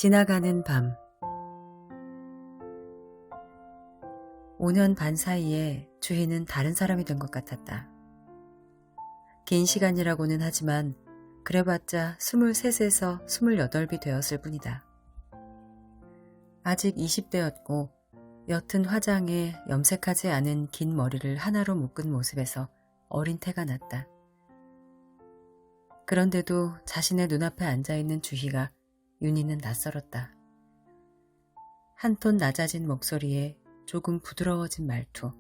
지나가는 밤. 5년 반 사이에 주희는 다른 사람이 된 것 같았다. 긴 시간이라고는 하지만 그래봤자 23에서 28이 되었을 뿐이다. 아직 20대였고 옅은 화장에 염색하지 않은 긴 머리를 하나로 묶은 모습에서 어린 태가 났다. 그런데도 자신의 눈앞에 앉아있는 주희가 윤희는 낯설었다. 한 톤 낮아진 목소리에 조금 부드러워진 말투,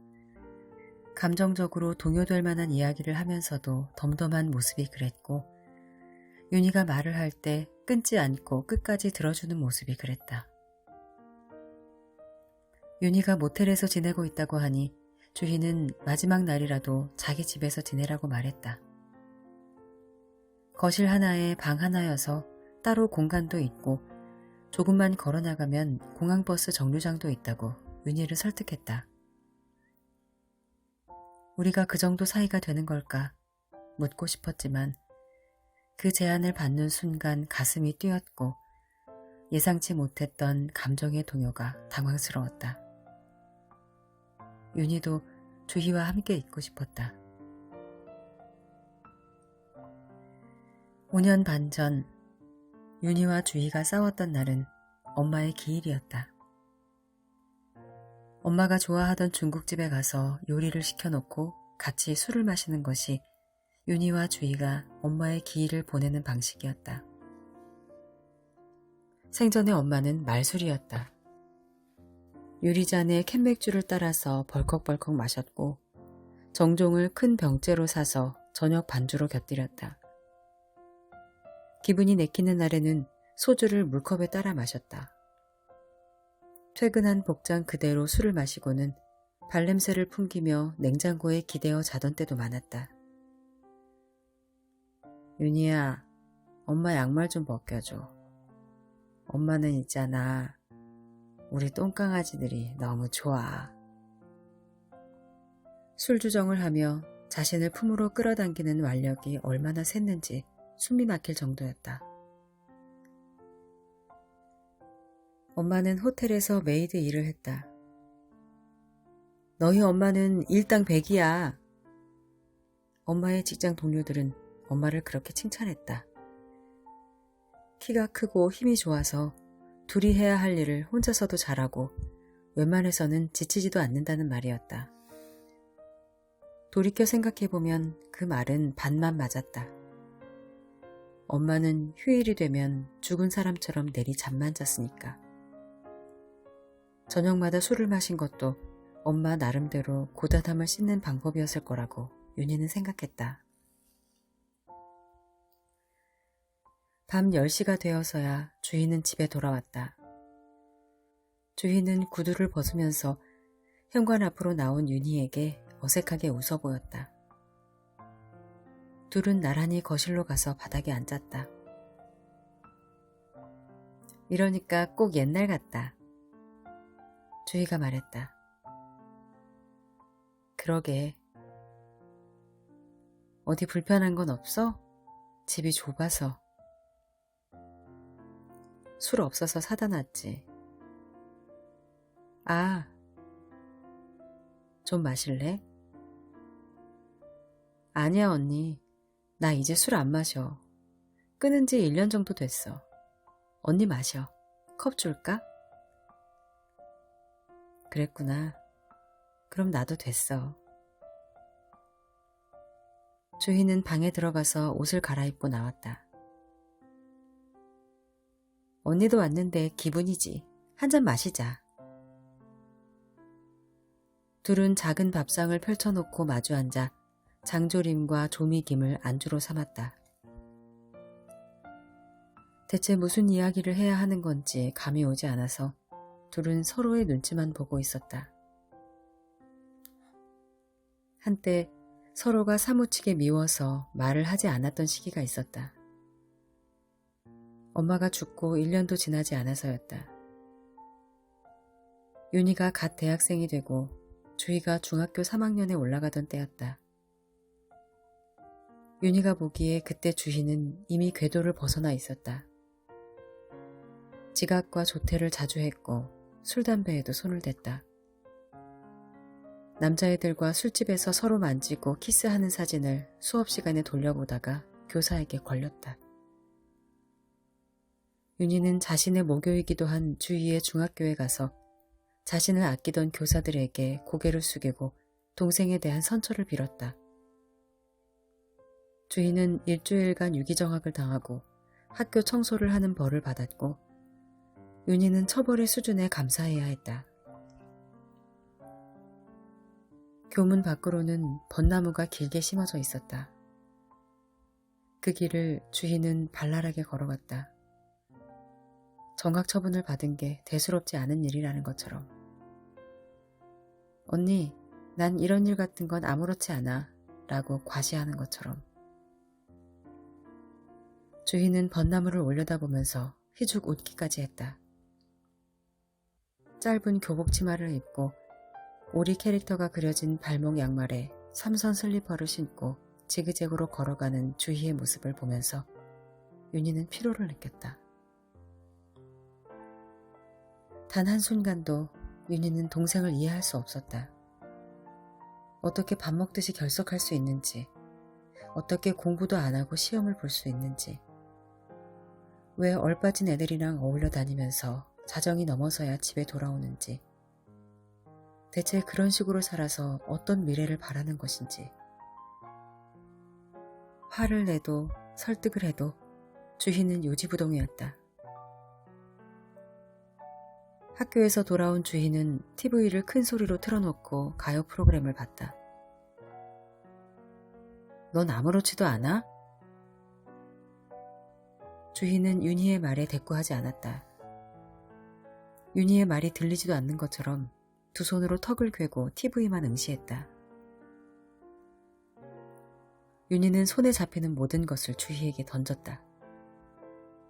감정적으로 동요될 만한 이야기를 하면서도 덤덤한 모습이 그랬고, 윤희가 말을 할 때 끊지 않고 끝까지 들어주는 모습이 그랬다. 윤희가 모텔에서 지내고 있다고 하니 주희는 마지막 날이라도 자기 집에서 지내라고 말했다. 거실 하나에 방 하나여서 따로 공간도 있고 조금만 걸어나가면 공항버스 정류장도 있다고 윤희를 설득했다. 우리가 그 정도 사이가 되는 걸까 묻고 싶었지만 그 제안을 받는 순간 가슴이 뛰었고 예상치 못했던 감정의 동요가 당황스러웠다. 윤희도 주희와 함께 있고 싶었다. 5년 반 전 윤희와 주희가 싸웠던 날은 엄마의 기일이었다. 엄마가 좋아하던 중국집에 가서 요리를 시켜놓고 같이 술을 마시는 것이 윤희와 주희가 엄마의 기일을 보내는 방식이었다. 생전에 엄마는 말술이었다. 유리잔에 캔맥주를 따라서 벌컥벌컥 마셨고 정종을 큰 병째로 사서 저녁 반주로 곁들였다. 기분이 내키는 날에는 소주를 물컵에 따라 마셨다. 퇴근한 복장 그대로 술을 마시고는 발냄새를 풍기며 냉장고에 기대어 자던 때도 많았다. 윤희야, 엄마 양말 좀 벗겨줘. 엄마는 있잖아. 우리 똥강아지들이 너무 좋아. 술주정을 하며 자신을 품으로 끌어당기는 완력이 얼마나 샜는지 숨이 막힐 정도였다. 엄마는 호텔에서 메이드 일을 했다. 너희 엄마는 일당 100이야. 엄마의 직장 동료들은 엄마를 그렇게 칭찬했다. 키가 크고 힘이 좋아서 둘이 해야 할 일을 혼자서도 잘하고 웬만해서는 지치지도 않는다는 말이었다. 돌이켜 생각해보면 그 말은 반만 맞았다. 엄마는 휴일이 되면 죽은 사람처럼 내리 잠만 잤으니까. 저녁마다 술을 마신 것도 엄마 나름대로 고단함을 씻는 방법이었을 거라고 윤희는 생각했다. 밤 10시가 되어서야 주희는 집에 돌아왔다. 주희는 구두를 벗으면서 현관 앞으로 나온 윤희에게 어색하게 웃어 보였다. 둘은 나란히 거실로 가서 바닥에 앉았다. 이러니까 꼭 옛날 같다. 주희가 말했다. 그러게. 어디 불편한 건 없어? 집이 좁아서. 술 없어서 사다 놨지. 아, 좀 마실래? 아니야 언니. 나 이제 술 안 마셔. 끊은 지 1년 정도 됐어. 언니 마셔. 컵 줄까? 그랬구나. 그럼 나도 됐어. 주희는 방에 들어가서 옷을 갈아입고 나왔다. 언니도 왔는데 기분이지. 한 잔 마시자. 둘은 작은 밥상을 펼쳐놓고 마주 앉아 장조림과 조미김을 안주로 삼았다. 대체 무슨 이야기를 해야 하는 건지 감이 오지 않아서 둘은 서로의 눈치만 보고 있었다. 한때 서로가 사무치게 미워서 말을 하지 않았던 시기가 있었다. 엄마가 죽고 1년도 지나지 않아서였다. 윤희가 갓 대학생이 되고 주희가 중학교 3학년에 올라가던 때였다. 윤희가 보기에 그때 주희는 이미 궤도를 벗어나 있었다. 지각과 조퇴를 자주 했고 술, 담배에도 손을 댔다. 남자애들과 술집에서 서로 만지고 키스하는 사진을 수업 시간에 돌려보다가 교사에게 걸렸다. 윤희는 자신의 모교이기도 한 주위의 중학교에 가서 자신을 아끼던 교사들에게 고개를 숙이고 동생에 대한 선처를 빌었다. 주희는 일주일간 유기정학을 당하고 학교 청소를 하는 벌을 받았고 윤희는 처벌의 수준에 감사해야 했다. 교문 밖으로는 벚나무가 길게 심어져 있었다. 그 길을 주희는 발랄하게 걸어갔다. 정학 처분을 받은 게 대수롭지 않은 일이라는 것처럼. 언니, 난 이런 일 같은 건 아무렇지 않아 라고 과시하는 것처럼. 주희는 벚나무를 올려다보면서 휘죽 웃기까지 했다. 짧은 교복 치마를 입고 오리 캐릭터가 그려진 발목 양말에 삼선 슬리퍼를 신고 지그재그로 걸어가는 주희의 모습을 보면서 윤희는 피로를 느꼈다. 단 한순간도 윤희는 동생을 이해할 수 없었다. 어떻게 밥 먹듯이 결석할 수 있는지, 어떻게 공부도 안 하고 시험을 볼 수 있는지, 왜 얼빠진 애들이랑 어울려 다니면서 자정이 넘어서야 집에 돌아오는지, 대체 그런 식으로 살아서 어떤 미래를 바라는 것인지. 화를 내도 설득을 해도 주희는 요지부동이었다. 학교에서 돌아온 주희는 TV를 큰 소리로 틀어놓고 가요 프로그램을 봤다. 넌 아무렇지도 않아? 주희는 윤희의 말에 대꾸하지 않았다. 윤희의 말이 들리지도 않는 것처럼 두 손으로 턱을 괴고 TV만 응시했다. 윤희는 손에 잡히는 모든 것을 주희에게 던졌다.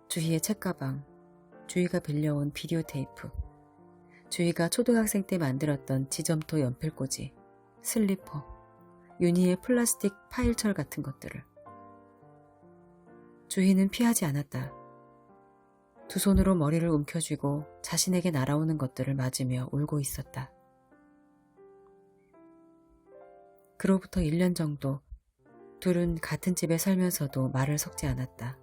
주희의 책가방, 주희가 빌려온 비디오 테이프, 주희가 초등학생 때 만들었던 지점토 연필꽂이, 슬리퍼, 윤희의 플라스틱 파일철 같은 것들을. 주희는 피하지 않았다. 두 손으로 머리를 움켜쥐고 자신에게 날아오는 것들을 맞으며 울고 있었다. 그로부터 1년 정도 둘은 같은 집에 살면서도 말을 섞지 않았다.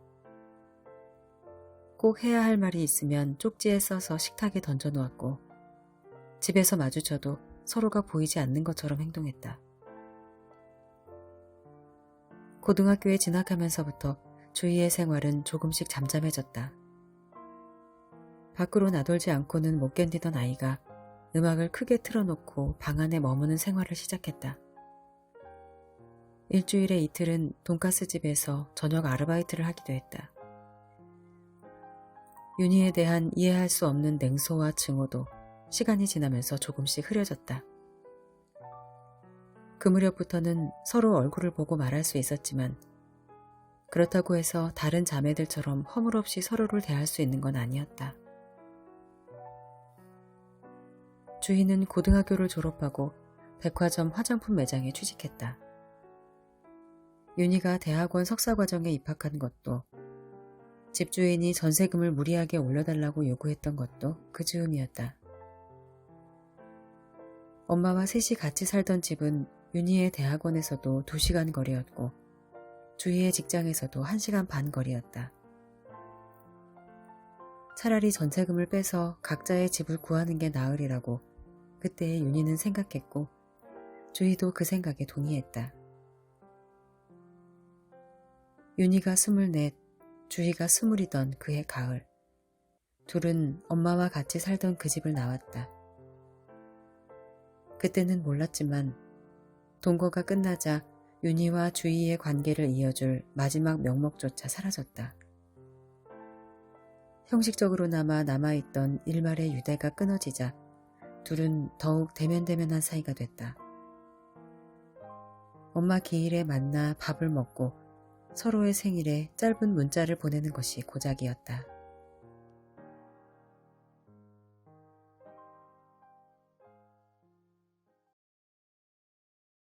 꼭 해야 할 말이 있으면 쪽지에 써서 식탁에 던져놓았고 집에서 마주쳐도 서로가 보이지 않는 것처럼 행동했다. 고등학교에 진학하면서부터 주희의 생활은 조금씩 잠잠해졌다. 밖으로 나돌지 않고는 못 견디던 아이가 음악을 크게 틀어놓고 방 안에 머무는 생활을 시작했다. 일주일에 이틀은 돈가스 집에서 저녁 아르바이트를 하기도 했다. 윤희에 대한 이해할 수 없는 냉소와 증오도 시간이 지나면서 조금씩 흐려졌다. 그 무렵부터는 서로 얼굴을 보고 말할 수 있었지만 그렇다고 해서 다른 자매들처럼 허물없이 서로를 대할 수 있는 건 아니었다. 주희는 고등학교를 졸업하고 백화점 화장품 매장에 취직했다. 윤희가 대학원 석사과정에 입학한 것도 집주인이 전세금을 무리하게 올려달라고 요구했던 것도 그 즈음이었다. 엄마와 셋이 같이 살던 집은 윤희의 대학원에서도 2시간 거리였고 주희의 직장에서도 1시간 반 거리였다. 차라리 전세금을 빼서 각자의 집을 구하는 게 나으리라고 그때의 윤희는 생각했고 주희도 그 생각에 동의했다. 윤희가 24, 주희가 20이던 그해 가을, 둘은 엄마와 같이 살던 그 집을 나왔다. 그때는 몰랐지만 동거가 끝나자 윤희와 주희의 관계를 이어줄 마지막 명목조차 사라졌다. 형식적으로나마 남아있던 일말의 유대가 끊어지자 둘은 더욱 대면대면한 사이가 됐다. 엄마 기일에 만나 밥을 먹고 서로의 생일에 짧은 문자를 보내는 것이 고작이었다.